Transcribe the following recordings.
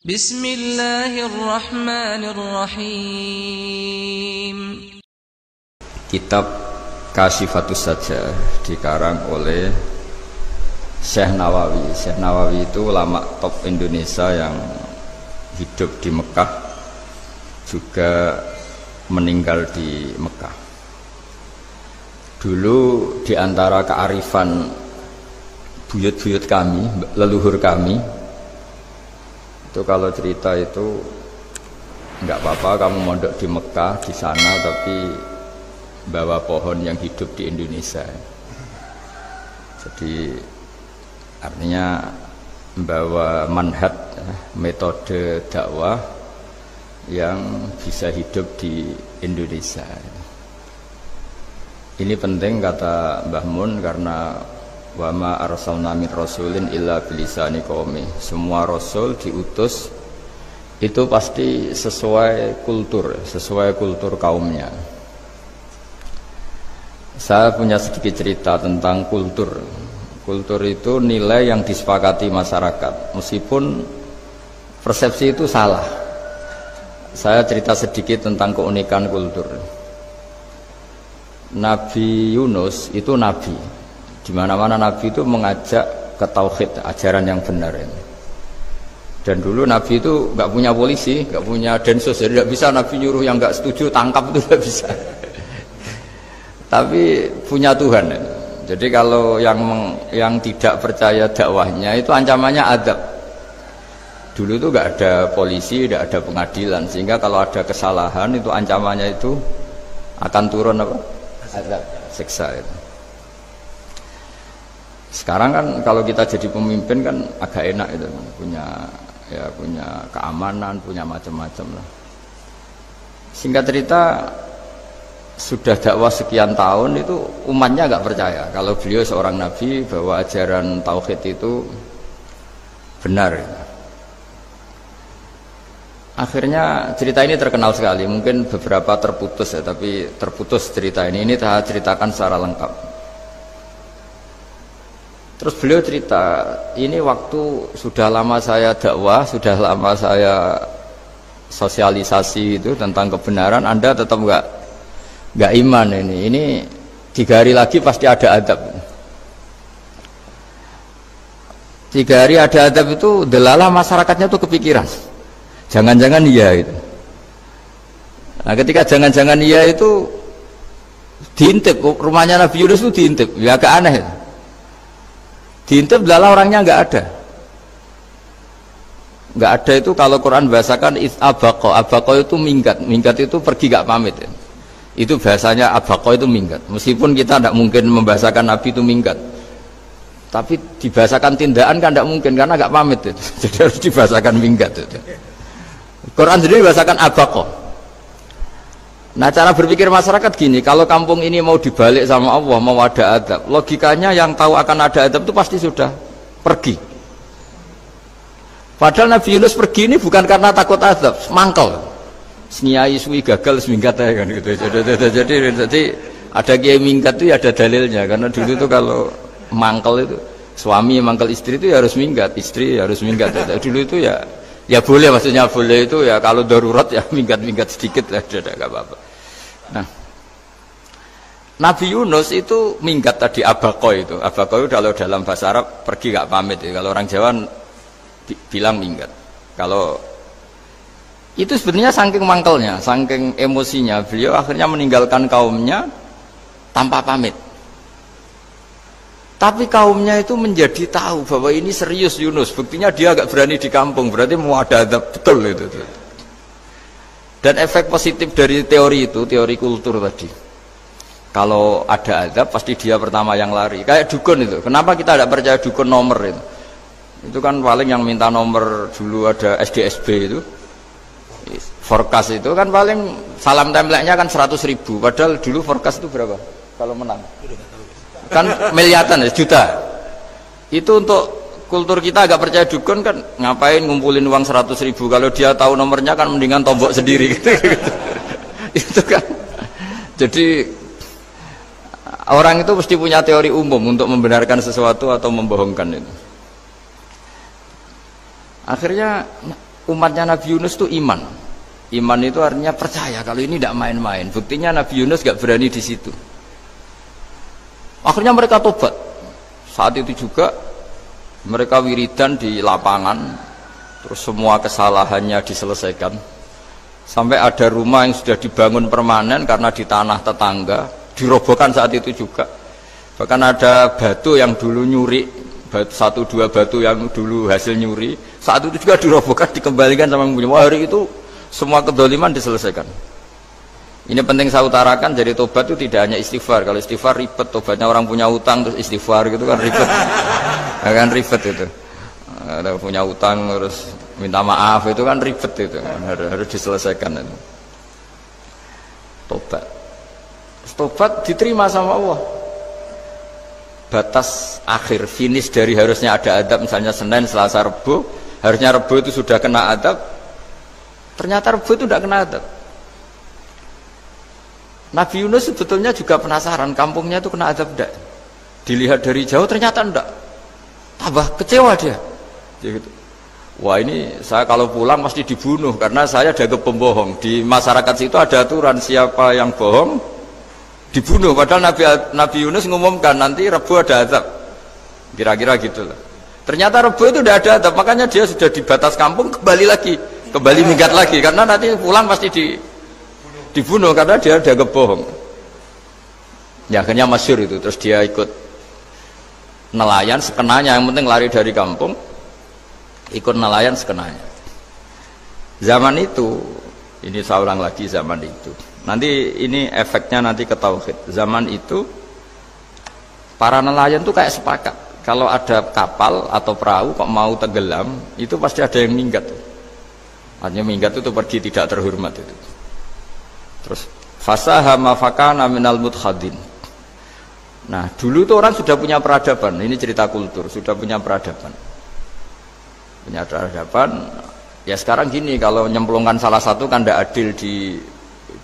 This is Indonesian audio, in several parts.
Bismillahirrahmanirrahim. Kitab Kasyifatus Sajjah dikarang oleh Syekh Nawawi. Syekh Nawawi itu ulama top Indonesia yang hidup di Mekah, juga meninggal di Mekah. Dulu di antara kearifan buyut-buyut kami, leluhur kami, itu kalau cerita itu enggak apa-apa kamu mondok di Mekah di sana, tapi bawa pohon yang hidup di Indonesia. Jadi artinya membawa manhaj, metode dakwah yang bisa hidup di Indonesia. Ini penting kata Mbah Mun, karena wa ma arsalna min rasulin illa bilisani qaumi. Semua rasul diutus itu pasti sesuai kultur kaumnya. Saya punya sedikit cerita tentang kultur. Kultur itu nilai yang disepakati masyarakat, meskipun persepsi itu salah. Saya cerita sedikit tentang keunikan kultur. Nabi Yunus itu nabi. Di mana-mana nabi itu mengajak ke tauhid, ajaran yang benar ini. Dan dulu nabi itu nggak punya polisi, nggak punya densus, jadi nggak bisa nabi nyuruh yang nggak setuju tangkap, itu nggak bisa. Tapi punya Tuhan. Jadi kalau yang tidak percaya dakwahnya itu ancamannya adab. Dulu itu nggak ada polisi, nggak ada pengadilan, sehingga kalau ada kesalahan itu ancamannya itu akan turun apa? Adab, siksa itu. Sekarang kan kalau kita jadi pemimpin kan agak enak itu, punya keamanan, punya macam-macam lah. Singkat cerita, sudah dakwah sekian tahun itu umatnya agak percaya kalau beliau seorang nabi, bahwa ajaran tauhid itu benar. Akhirnya cerita ini terkenal sekali, mungkin beberapa terputus ya, tapi terputus cerita ini saya ceritakan secara lengkap. Terus beliau cerita, ini waktu sudah lama saya dakwah, sudah lama saya sosialisasi itu tentang kebenaran, Anda tetap nggak iman ini 3 hari lagi pasti ada adab. 3 hari ada adab itu delalah masyarakatnya tuh kepikiran, jangan-jangan iya itu. Nah ketika jangan-jangan iya itu diintip, rumahnya Nabi Yunus itu diintip, ya agak aneh itu. Diintip delalah orangnya nggak ada itu. Kalau Quran bahasakan abaqo itu minggat itu pergi nggak pamit ya. Itu bahasanya abaqo itu minggat. Meskipun kita tidak mungkin membahasakan Nabi itu minggat, tapi dibahasakan tindakan kan tidak mungkin karena nggak pamit itu. Jadi harus dibahasakan minggat itu. Quran sendiri bahasakan abaqo. Nah cara berpikir masyarakat gini, kalau kampung ini mau dibalik sama Allah, mau ada adab, logikanya yang tahu akan ada adab itu pasti sudah pergi. Padahal Nabi Yunus pergi ini bukan karena takut adab, mangkel. Seniai suwi gagal seminggat ya kan gitu. Jadi ada kiai minggat itu ya ada dalilnya, karena dulu itu kalau mangkel itu suami mangkel istri itu ya harus minggat, istri harus minggat. Dulu itu ya boleh, maksudnya boleh itu ya kalau darurat ya minggat sedikit lah, tidak apa-apa. Nah, Nabi Yunus itu minggat tadi, abaqo itu kalau dalam bahasa Arab pergi nggak pamit ya. Kalau orang Jawa bilang minggat. Kalau itu sebenarnya saking mangkelnya, saking emosinya, beliau akhirnya meninggalkan kaumnya tanpa pamit. Tapi kaumnya itu menjadi tahu bahwa ini serius Yunus, buktinya dia agak berani di kampung, berarti mau ada adab betul itu. Dan efek positif dari teori itu, teori kultur tadi, kalau ada adab pasti dia pertama yang lari. Kayak dukun itu, kenapa kita tidak percaya dukun nomor itu? Itu kan paling yang minta nomor dulu ada SDSB itu, forecast itu kan paling salam templeknya kan 100.000, padahal dulu forecast itu berapa kalau menang? Kan miliaran ya, juta. Itu untuk kultur kita agak percaya dukun kan, ngapain ngumpulin uang 100.000, kalau dia tahu nomornya kan mendingan tombok sendiri gitu. Itu kan jadi orang itu mesti punya teori umum untuk membenarkan sesuatu atau membohongkan itu. Akhirnya umatnya Nabi Yunus itu iman. Iman itu artinya percaya kalau ini tidak main-main. Buktinya Nabi Yunus gak berani di situ. Akhirnya mereka tobat. Saat itu juga mereka wiridan di lapangan, terus semua kesalahannya diselesaikan. Sampai ada rumah yang sudah dibangun permanen karena di tanah tetangga, dirobohkan saat itu juga. Bahkan ada batu yang dulu nyuri, satu dua batu yang dulu hasil nyuri, saat itu juga dirobohkan, dikembalikan sama yang punya. Wah, hari itu semua kedoliman diselesaikan. Ini penting saya utarakan, jadi tobat itu tidak hanya istighfar. Kalau istighfar ribet, tobatnya orang punya utang terus istighfar gitu kan ribet. Kan ribet itu. Ada punya utang terus minta maaf itu kan ribet itu kan. Harus diselesaikan itu. Tobat diterima sama Allah. Batas akhir finish dari harusnya ada adab, misalnya Senin, Selasa, Rebo, harusnya Rebo itu sudah kena adab, ternyata Rebo itu tidak kena adab. Nabi Yunus sebetulnya juga penasaran kampungnya itu kena adab tidak, dilihat dari jauh ternyata tidak, tambah kecewa dia gitu. Wah, ini saya kalau pulang pasti dibunuh karena saya dianggap pembohong. Di masyarakat situ ada aturan siapa yang bohong dibunuh. Padahal Nabi Yunus mengumumkan nanti Rebo ada azab, kira-kira gitulah. Ternyata Rebo itu tidak ada azab, makanya dia sudah di batas kampung kembali minggat lagi karena nanti pulang pasti dibunuh karena dia dianggap bohong. Ya akhirnya masyhur itu, terus dia ikut nelayan sekenanya, yang penting lari dari kampung, ikut nelayan sekenanya. Zaman itu, ini saya ulang lagi, zaman itu nanti ini efeknya nanti ke tauhid. Zaman itu para nelayan tuh kayak sepakat kalau ada kapal atau perahu kok mau tenggelam itu pasti ada yang minggat. Artinya minggat itu pergi tidak terhormat itu. Terus fasahama fakana minal mudkhadin. Nah dulu tuh orang sudah punya peradaban. Ini cerita kultur, sudah punya peradaban. Punya peradaban. Ya sekarang gini, kalau nyemplungkan salah satu kan tidak adil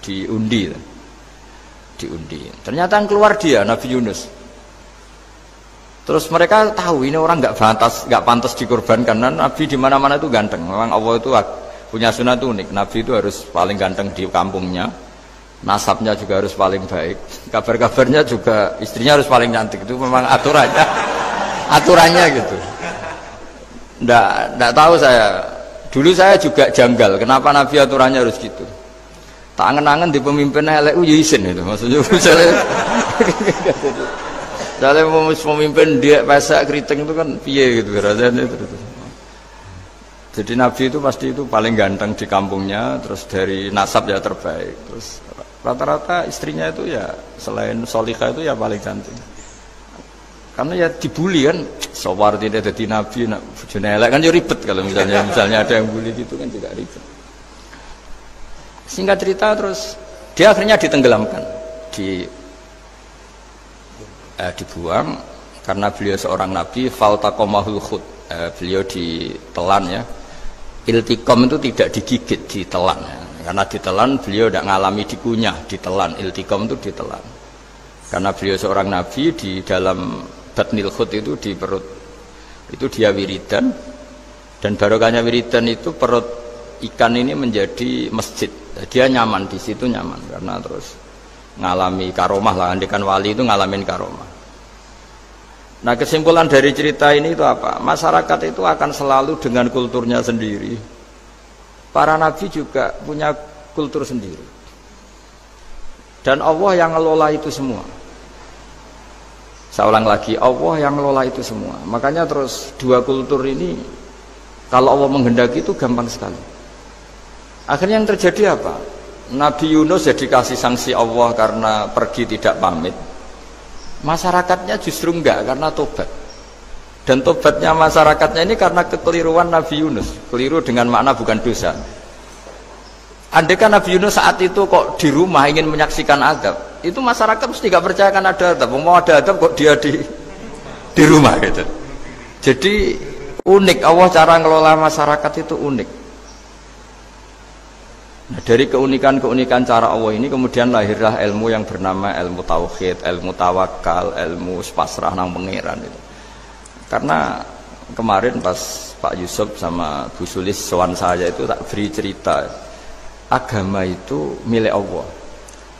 diundi. Ternyata yang keluar dia Nabi Yunus. Terus mereka tahu ini orang nggak pantas dikorbankan. Dan Nabi di mana-mana itu ganteng. Memang Allah itu punya sunah itu unik. Nabi itu harus paling ganteng di kampungnya. Nasabnya juga harus paling baik. Kabar-kabarnya juga istrinya harus paling cantik. Itu memang aturannya gitu. Nggak tahu saya. Dulu saya juga janggal. Kenapa Nabi aturannya harus gitu? Tak angen-angen di pemimpinnya elek ya isin itu maksudnya misalnya pemimpin dia pesak keriting itu kan piye gitu rasanya itu. Jadi Nabi itu pasti itu paling ganteng di kampungnya, terus dari nasab ya terbaik, terus rata-rata istrinya itu ya selain solihah itu ya paling cantik. Karena ya dibully kan, sawar tidak jadi Nabi, bujune elek kan ya ribet kalau misalnya ada yang bully gitu kan tidak ribet. Singkat cerita terus dia akhirnya ditenggelamkan, dibuang karena beliau seorang nabi. Faltaqamahul khut, beliau ditelan ya. Iltiqam itu tidak digigit, ditelan ya. Karena ditelan beliau tidak ngalami dikunyah, ditelan. Iltiqam itu ditelan. Karena beliau seorang nabi, di dalam batnil khut itu di perut itu dia wiridan, dan barokahnya wiridan itu perut ikan ini menjadi masjid. Dia nyaman di situ, nyaman karena terus ngalami karomah lah. Andikan wali itu ngalamin karomah. Nah kesimpulan dari cerita ini itu apa? Masyarakat itu akan selalu dengan kulturnya sendiri. Para nabi juga punya kultur sendiri. Dan Allah yang ngelola itu semua. Saya ulang lagi, Allah yang ngelola itu semua. Makanya terus dua kultur ini kalau Allah menghendaki itu gampang sekali. Akhirnya yang terjadi apa? Nabi Yunus jadi kasih sanksi Allah karena pergi tidak pamit. Masyarakatnya justru enggak karena tobat. Dan tobatnya masyarakatnya ini karena kekeliruan Nabi Yunus. Keliru dengan makna bukan dosa. Andaikan Nabi Yunus saat itu kok di rumah ingin menyaksikan adab, itu masyarakat mesti gak percaya kan ada adab. Mau ada adab kok dia di rumah gitu. Jadi unik, Allah cara ngelola masyarakat itu unik. Nah, dari keunikan cara Allah ini kemudian lahirlah ilmu yang bernama ilmu tauhid, ilmu tawakal, ilmu pasrah nang pangeran itu. Karena kemarin pas Pak Yusuf sama Bu Sulis sowan saya itu tak beri cerita agama itu milik Allah.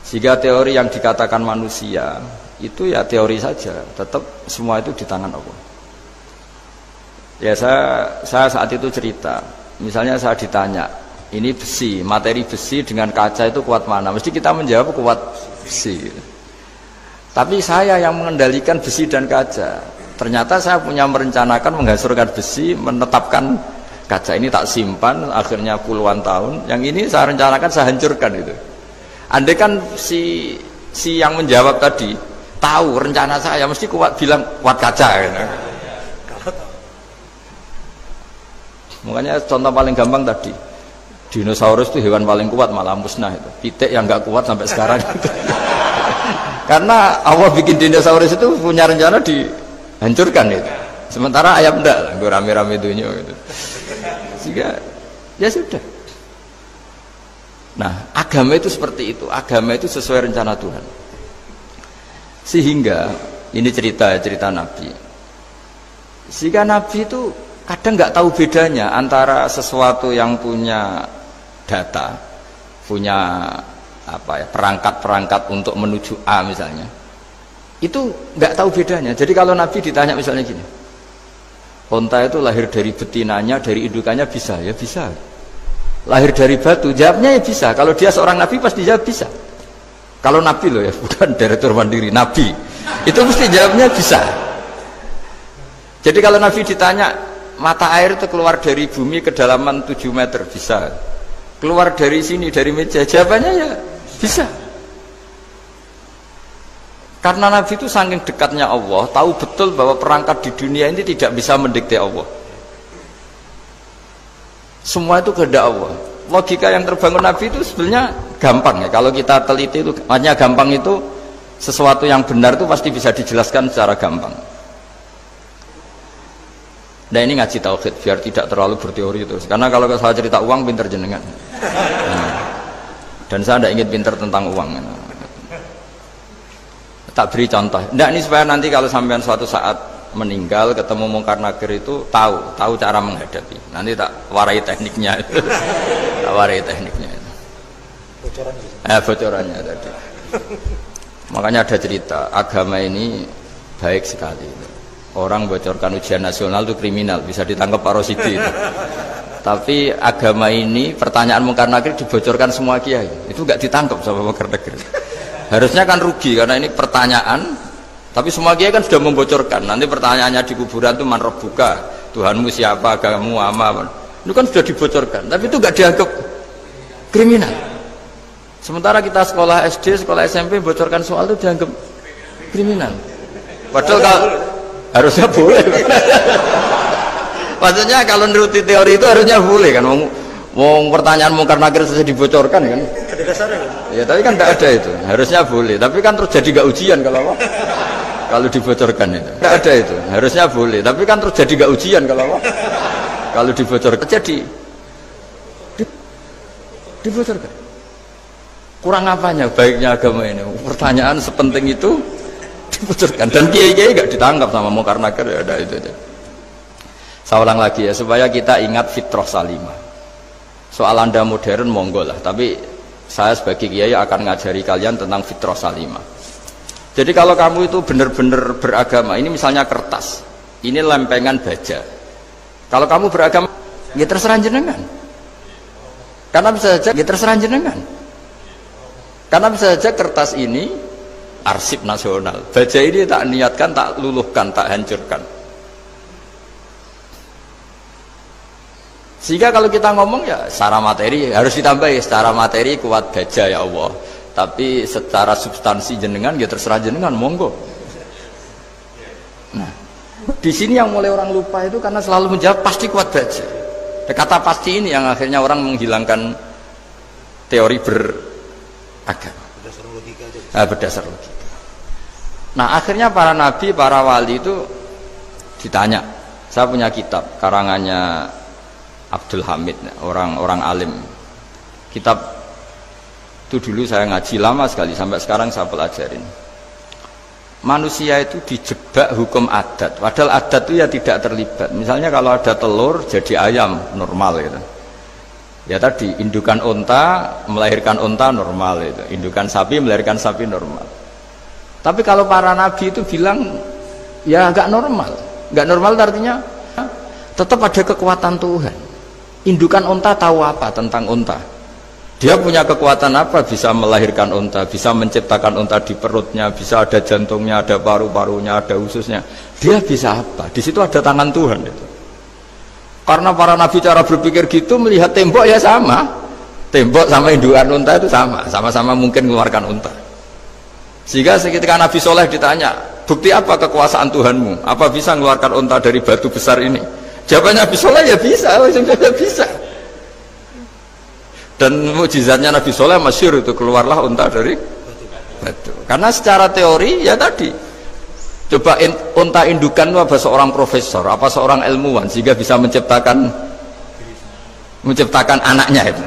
Sehingga teori yang dikatakan manusia itu ya teori saja, tetap semua itu di tangan Allah. Ya saya saat itu cerita, misalnya saya ditanya, ini besi, materi besi dengan kaca itu kuat mana? Mesti kita menjawab kuat besi. Tapi saya yang mengendalikan besi dan kaca. Ternyata saya punya merencanakan menghancurkan besi, menetapkan kaca ini tak simpan, akhirnya puluhan tahun. Yang ini saya rencanakan saya hancurkan itu. Andai kan si yang menjawab tadi tahu rencana saya, mesti kuat bilang kuat kaca. Gitu. Makanya contoh paling gampang tadi, dinosaurus itu hewan paling kuat malah musnah itu. Pitik yang nggak kuat sampai sekarang. Gitu. Karena Allah bikin dinosaurus itu punya rencana dihancurkan itu. Sementara ayam enggak lah, gue rame-rame dunia gitu. Sehingga ya sudah. Nah, agama itu seperti itu. Agama itu sesuai rencana Tuhan. Sehingga ini cerita Nabi. Sehingga Nabi itu kadang nggak tahu bedanya antara sesuatu yang punya data, punya perangkat-perangkat untuk menuju A misalnya, itu nggak tahu bedanya. Jadi kalau Nabi ditanya misalnya gini, onta itu lahir dari betinanya, dari indukannya bisa? Ya bisa. Lahir dari batu, jawabnya ya bisa. Kalau dia seorang Nabi pasti jawab bisa. Kalau Nabi loh ya, bukan direktur mandiri, Nabi itu mesti jawabnya bisa. Jadi kalau Nabi ditanya, mata air itu keluar dari bumi kedalaman 7 meter, bisa. Keluar dari sini, dari meja, jawabannya ya bisa. Karena Nabi itu saking dekatnya Allah, tahu betul bahwa perangkat di dunia ini tidak bisa mendikte Allah. Semua itu kehendak Allah. Logika yang terbangun Nabi itu sebenarnya gampang ya. Kalau kita teliti itu, makanya gampang itu sesuatu yang benar itu pasti bisa dijelaskan secara gampang. Nah ini ngaji tauhid biar tidak terlalu berteori terus. Karena kalau saya cerita uang pinter jenengan. Dan saya tidak ingin pinter tentang uang. Tak beri contoh. Nah ini supaya nanti kalau sampean suatu saat meninggal ketemu Mungkar Nakir itu tahu cara menghadapi. Nanti tak warai tekniknya itu. Tak warai tekniknya itu. Bocorannya tadi. Makanya ada cerita agama ini baik sekali. Orang bocorkan ujian nasional itu kriminal, bisa ditangkap Pak Rosidi itu. Tapi agama ini pertanyaan Mungkar Nakir dibocorkan semua kiai, itu nggak ditangkap sama Mungkar Nakir. Harusnya kan rugi karena ini pertanyaan, tapi semua kiai kan sudah membocorkan. Nanti pertanyaannya di kuburan itu man rabbuka, Tuhanmu siapa, agamamu apa, itu kan sudah dibocorkan. Tapi itu nggak dianggap kriminal. Sementara kita sekolah SD, sekolah SMP bocorkan soal itu dianggap kriminal. Padahal kalau harusnya boleh. Maksudnya kalau menuruti teori itu harusnya boleh kan. Mau pertanyaan Mungkar Nakir saja dibocorkan kan. Ada dasarnya kan? Ya tapi kan tidak ada itu. Harusnya boleh. Tapi kan terus jadi nggak ujian kalau dibocorkan itu. Tidak ada itu. Harusnya boleh. Tapi kan terus jadi nggak ujian kalau dibocorkan. Jadi dibocorkan. Kurang apanya baiknya agama ini? Pertanyaan sepenting itu dibocorkan dan kiai-kiai nggak ditangkap sama Mungkar Nakir ya ada itu aja. Saya ulang lagi ya supaya kita ingat fitrah salimah. Soal Anda modern monggo lah, tapi saya sebagai kiai akan ngajari kalian tentang fitrah salimah. Jadi kalau kamu itu benar-benar beragama, ini misalnya kertas, ini lempengan baja. Kalau kamu beragama, ya terserah jenengan. Karena bisa saja ya terserah jenengan. Karena bisa saja kertas ini arsip nasional. Baja ini tak niatkan, tak luluhkan, tak hancurkan. Sehingga kalau kita ngomong ya secara materi harus ditambahi, secara materi kuat baja ya Allah. Tapi secara substansi jenengan ya terserah jenengan, monggo. Nah, di sini yang mulai orang lupa itu karena selalu menjawab pasti kuat baja. Kata pasti ini yang akhirnya orang menghilangkan teori beragama. Berdasar logika. Nah akhirnya para nabi, para wali itu ditanya. Saya punya kitab karangannya Abdul Hamid, orang alim. Kitab itu dulu saya ngaji lama sekali, sampai sekarang saya pelajarin. manusia itu dijebak hukum adat, padahal adat itu ya tidak terlibat. Misalnya kalau ada telur jadi ayam normal gitu. Ya tadi indukan unta melahirkan unta normal itu, indukan sapi melahirkan sapi normal. Tapi kalau para nabi itu bilang ya nggak normal, nggak normal artinya tetap ada kekuatan Tuhan. Indukan unta tahu apa tentang unta? Dia punya kekuatan apa bisa melahirkan unta, bisa menciptakan unta di perutnya, bisa ada jantungnya, ada paru-parunya, ada ususnya. Dia bisa apa? Di situ ada tangan Tuhan itu. Karena para nabi cara berpikir gitu, melihat tembok ya sama, tembok sama indukan unta itu sama-sama mungkin mengeluarkan unta. Sehingga ketika Nabi Soleh ditanya, bukti apa kekuasaan Tuhanmu? Apa bisa mengeluarkan unta dari batu besar ini? Jawabannya Nabi Soleh ya bisa, ya bisa. Dan mukjizatnya Nabi Soleh masyhur itu, keluarlah unta dari batu. Karena secara teori ya tadi, coba unta indukan itu apa seorang profesor, apa seorang ilmuwan sehingga bisa menciptakan anaknya itu.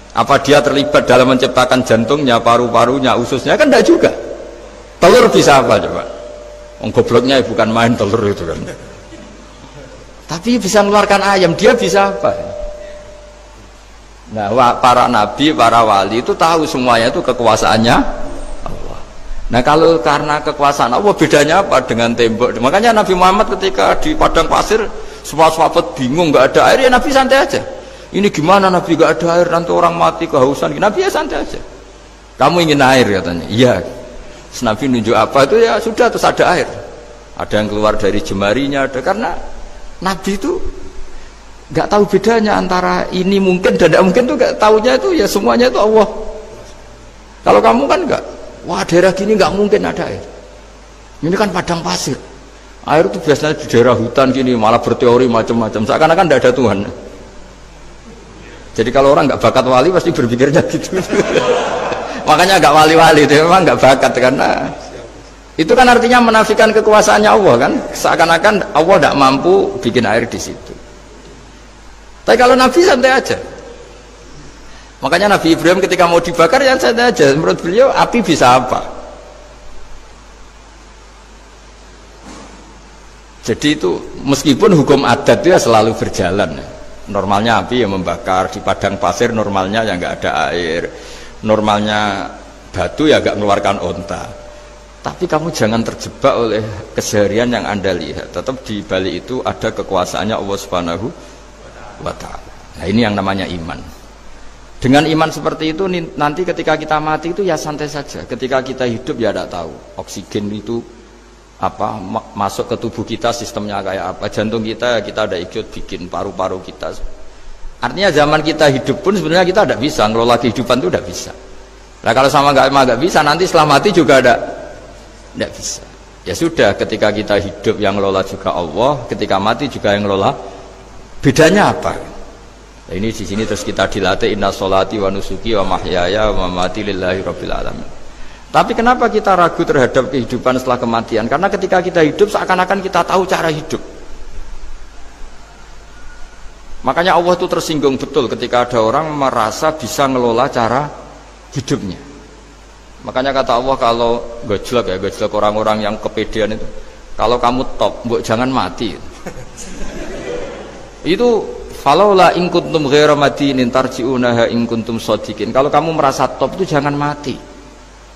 Apa dia terlibat dalam menciptakan jantungnya, paru-parunya, ususnya? Kan enggak juga. Telur bisa apa coba? Gobloknya bukan main telur itu kan. Tapi bisa mengeluarkan ayam, dia bisa apa? Nah, para nabi, para wali itu tahu semuanya itu kekuasaannya Allah. Nah, kalau karena kekuasaan Allah, bedanya apa dengan tembok? Makanya Nabi Muhammad ketika di padang pasir, sahabat bingung nggak ada air, ya Nabi santai aja. Ini gimana Nabi nggak ada air, nanti orang mati kehausan. Nabi ya santai aja. Kamu ingin air katanya? Iya. Nabi nunjuk apa itu ya sudah, terus ada air. Ada yang keluar dari jemarinya, ada, karena Nabi itu nggak tahu bedanya antara ini mungkin dan tidak mungkin, tuh nggak tahunya itu ya semuanya itu Allah. Kalau kamu kan nggak, wah daerah gini nggak mungkin ada air. Ini kan padang pasir. Air itu biasanya di daerah hutan gini malah berteori macam-macam. Seakan-akan tidak ada Tuhan. Jadi kalau orang nggak bakat wali pasti berpikirnya gitu. Makanya nggak wali-wali itu memang nggak bakat, karena itu kan artinya menafikan kekuasaannya Allah kan. Seakan-akan Allah tidak mampu bikin air di situ. Tapi kalau Nabi santai aja. Makanya Nabi Ibrahim ketika mau dibakar ya santai aja. Menurut beliau api bisa apa? Jadi itu meskipun hukum adat itu ya selalu berjalan. Normalnya api yang membakar, di padang pasir normalnya ya nggak ada air, normalnya batu ya nggak mengeluarkan unta. Tapi kamu jangan terjebak oleh keseharian yang Anda lihat. Tetap di balik itu ada kekuasaannya Allah Subhanahu wa ta'ala. Nah, ini yang namanya iman. Dengan iman seperti itu nanti ketika kita mati itu ya santai saja. Ketika kita hidup ya tidak tahu oksigen itu apa masuk ke tubuh kita, sistemnya kayak apa, jantung kita ada ikut bikin, paru-paru kita. Artinya zaman kita hidup pun sebenarnya kita tidak bisa ngelola kehidupan, itu tidak bisa. Nah kalau sama nggak bisa, nanti setelah mati juga tidak bisa. Ya sudah, ketika kita hidup yang ngelola juga Allah, ketika mati juga yang ngelola. Bedanya apa? Nah, ini di sini terus kita dilatih, inna sholati wa nusuki wa mahyaya wa mamati lillahi rabbil alamin. Tapi kenapa kita ragu terhadap kehidupan setelah kematian? Karena ketika kita hidup seakan-akan kita tahu cara hidup. Makanya Allah itu tersinggung betul ketika ada orang merasa bisa ngelola cara hidupnya. Makanya kata Allah, kalau gojlok orang-orang yang kepedean itu, kalau kamu top, mbok jangan mati. Itu falaula in kuntum ghairu madinin tarji'unaha in kuntum shadiqin. Kalau kamu merasa top itu jangan mati.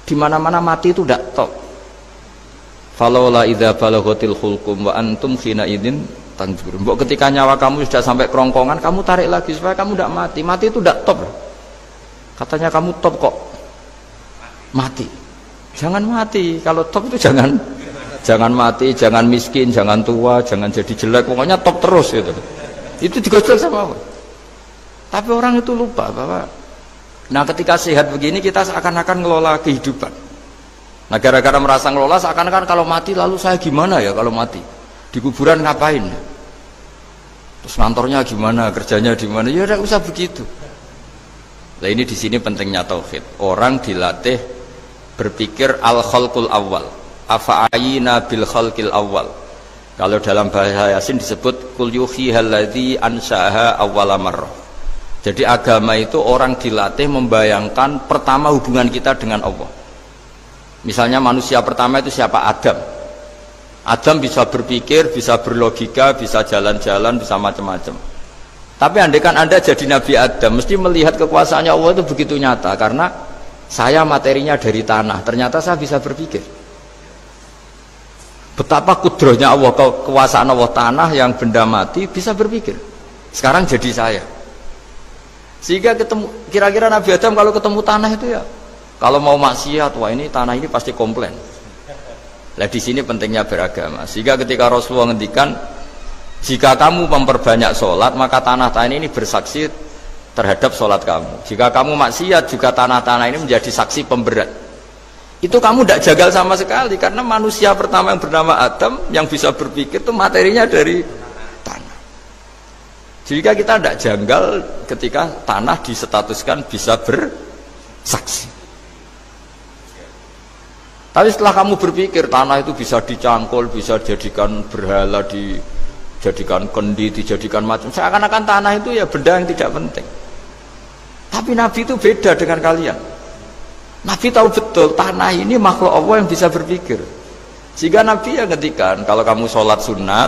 Di mana-mana mati itu tidak top. Falaula idza balaghatil khulqum wa antum khina idzin tanzurun. Mbok ketika nyawa kamu sudah sampai kerongkongan, kamu tarik lagi supaya kamu tidak mati. Mati itu tidak top. Katanya kamu top kok mati. Jangan mati. Kalau top itu jangan mati, jangan miskin, jangan tua, jangan jadi jelek. Pokoknya top terus gitu. Itu digosok sama Allah. Tapi orang itu lupa bahwa nah ketika sehat begini kita seakan-akan ngelola kehidupan. Nah gara-gara merasa ngelola seakan-akan kalau mati lalu saya gimana ya kalau mati? Di kuburan ngapain? Terus kantornya gimana, kerjanya di mana? Ya tidak usah begitu. Nah ini di sini pentingnya tauhid. Orang dilatih berpikir al-khalqul awal. Afa'ayina bil khalqil awal. Kalau dalam bahasa Yasin disebut kul yuhihal ladzi anshaha awwala marrah. Jadi agama itu orang dilatih membayangkan pertama hubungan kita dengan Allah. Misalnya manusia pertama itu siapa? Adam. Adam bisa berpikir, bisa berlogika, bisa jalan-jalan, bisa macam-macam. Tapi andaikan Anda jadi Nabi Adam, mesti melihat kekuasaannya Allah itu begitu nyata, karena saya materinya dari tanah, ternyata saya bisa berpikir. Betapa kudrohnya Allah, kekuasaan Allah, tanah yang benda mati bisa berpikir. Sekarang jadi saya. Sehingga ketemu, kira-kira Nabi Adam kalau ketemu tanah itu ya, kalau mau maksiat, wah ini tanah ini pasti komplain. Nah di sini pentingnya beragama. Sehingga ketika Rasulullah ngendikan, jika kamu memperbanyak sholat, maka tanah-tanah ini bersaksi terhadap sholat kamu. Jika kamu maksiat, juga tanah-tanah ini menjadi saksi pemberat. Itu kamu tidak jagal sama sekali, karena manusia pertama yang bernama Adam yang bisa berpikir itu materinya dari tanah. Jika kita tidak janggal ketika tanah disetatuskan bisa bersaksi. Tapi setelah kamu berpikir tanah itu bisa dicangkul, bisa dijadikan berhala, dijadikan kendi, dijadikan macam, seakan-akan tanah itu ya benda yang tidak penting. Tapi Nabi itu beda dengan kalian. Nabi tahu betul tanah ini makhluk Allah yang bisa berpikir. Sehingga Nabi ya ngetikan, kalau kamu sholat sunat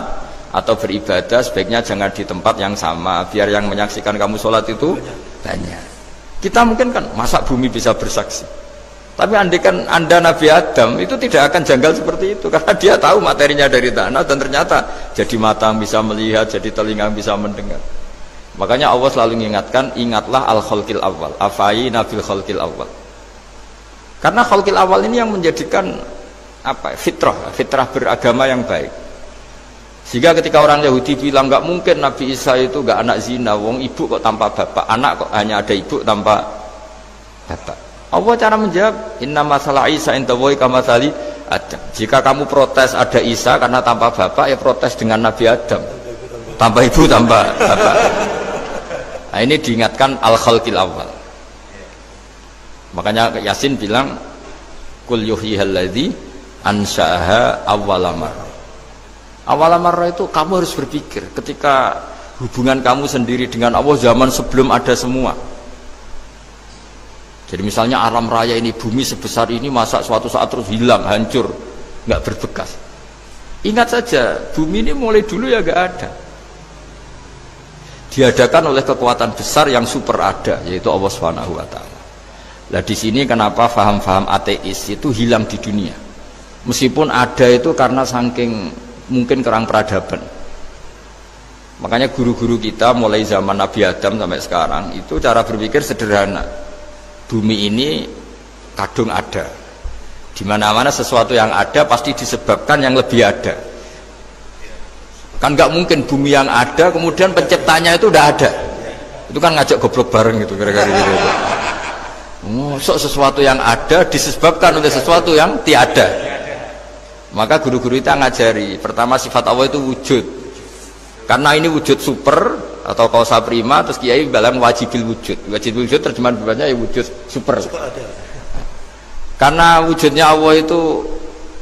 atau beribadah sebaiknya jangan di tempat yang sama, biar yang menyaksikan kamu sholat itu banyak. Kita mungkin kan masa bumi bisa bersaksi, tapi andaikan Anda Nabi Adam itu tidak akan janggal seperti itu, karena dia tahu materinya dari tanah dan ternyata jadi mata bisa melihat, jadi telinga bisa mendengar. Makanya Allah selalu mengingatkan, ingatlah al-khalqil awal, afayina fil khalqil awal. Karena khalqil awal ini yang menjadikan fitrah beragama yang baik. Sehingga ketika orang Yahudi bilang nggak mungkin Nabi Isa itu nggak anak zina, wong ibu kok tanpa bapak, anak kok hanya ada ibu tanpa bapak. Allah cara menjawab, inna masalah Isa indallahi kamatsali Adam. Jika kamu protes ada Isa karena tanpa bapak, ya protes dengan Nabi Adam, tanpa ibu tanpa bapak. Nah ini diingatkan al-khalqil awal. Makanya Yasin bilang kul yuhyihalladzi ansha'aha awwalamar. Awwalamar itu kamu harus berpikir ketika hubungan kamu sendiri dengan Allah zaman sebelum ada semua. Jadi misalnya alam raya ini, bumi sebesar ini, masa suatu saat terus hilang, hancur, nggak berbekas. Ingat saja, bumi ini mulai dulu ya nggak ada. Diadakan oleh kekuatan besar yang super ada, yaitu Allah Subhanahu wa Ta'ala. Nah di sini kenapa faham-faham ateis itu hilang di dunia, meskipun ada itu karena saking mungkin kurang peradaban. Makanya guru-guru kita mulai zaman Nabi Adam sampai sekarang itu cara berpikir sederhana. Bumi ini kadung ada, di mana-mana sesuatu yang ada pasti disebabkan yang lebih ada. Kan nggak mungkin bumi yang ada kemudian penciptanya itu udah ada. Itu kan ngajak goblok bareng gitu kira-kira gitu. Sesuatu yang ada disebabkan oleh sesuatu yang tiada. Maka guru-guru kita ngajari, pertama sifat Allah itu wujud. Karena ini wujud super atau kausa prima, terus kiai bilang wajibil wujud. Wajibil wujud terjemahan bebasnya ya wujud super. Karena wujudnya Allah itu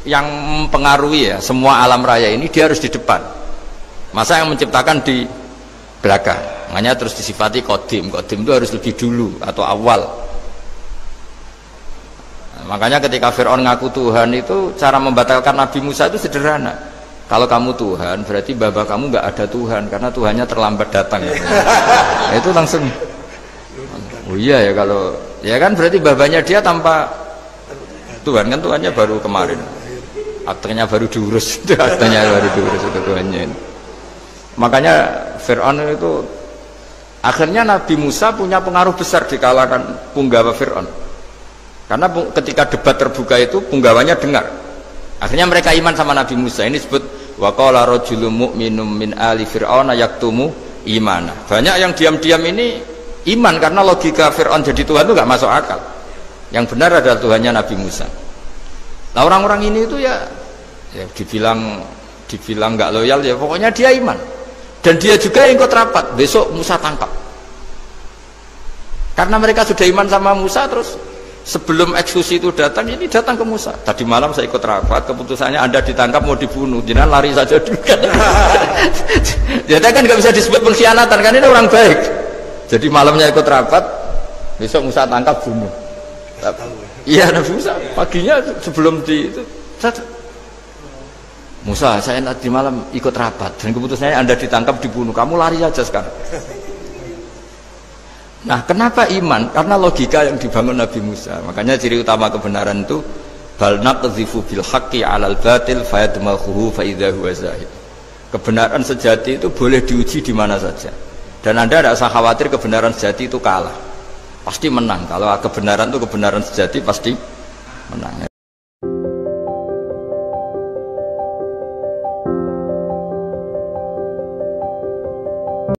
yang mempengaruhi ya semua alam raya ini, dia harus di depan. Masa yang menciptakan di belakang. Makanya terus disifati qadim. Qadim itu harus lebih dulu atau awal. Makanya ketika Fir'aun ngaku Tuhan itu cara membatalkan Nabi Musa itu sederhana. Kalau kamu Tuhan berarti baba kamu nggak ada Tuhan karena Tuhannya terlambat datang. Nah, itu langsung. Oh iya ya, kalau ya kan berarti babanya dia tanpa Tuhan, kan Tuhannya baru kemarin. Aktenya baru diurus, aktenya baru diurus itu Tuhannya. Makanya Fir'aun itu akhirnya Nabi Musa punya pengaruh besar di kalangan punggawa Fir'aun. Karena ketika debat terbuka itu punggawanya dengar. Akhirnya mereka iman sama Nabi Musa. Ini disebut wa qala rajulun mu'minun min ali fir'auna yaktumu imana. Banyak yang diam-diam ini iman karena logika Fir'aun jadi Tuhan itu nggak masuk akal. Yang benar adalah Tuhannya Nabi Musa. Nah orang-orang ini itu ya dibilang nggak loyal ya pokoknya dia iman. Dan dia juga yang ikut rapat. Besok Musa tangkap. Karena mereka sudah iman sama Musa, terus sebelum eksekusi itu datang, ini datang ke Musa. Tadi malam saya ikut rapat, keputusannya Anda ditangkap mau dibunuh, jangan lari saja dulu kan. Jadi kan nggak bisa disebut pengkhianatan, kan ini orang baik. Jadi malamnya ikut rapat, besok Musa tangkap bunuh. Iya Nabi Musa paginya sebelum di itu Musa, saya nanti malam ikut rapat dan keputusannya Anda ditangkap dibunuh, kamu lari aja sekarang. Nah, kenapa iman? Karena logika yang dibangun Nabi Musa. Makanya ciri utama kebenaran itu bal naqdhifu bil haqqi 'alal batil fayadmaghuhu fa idza huwa zahid. Kebenaran sejati itu boleh diuji di mana saja. Dan Anda tidak usah khawatir kebenaran sejati itu kalah. Pasti menang. Kalau kebenaran itu kebenaran sejati pasti menang.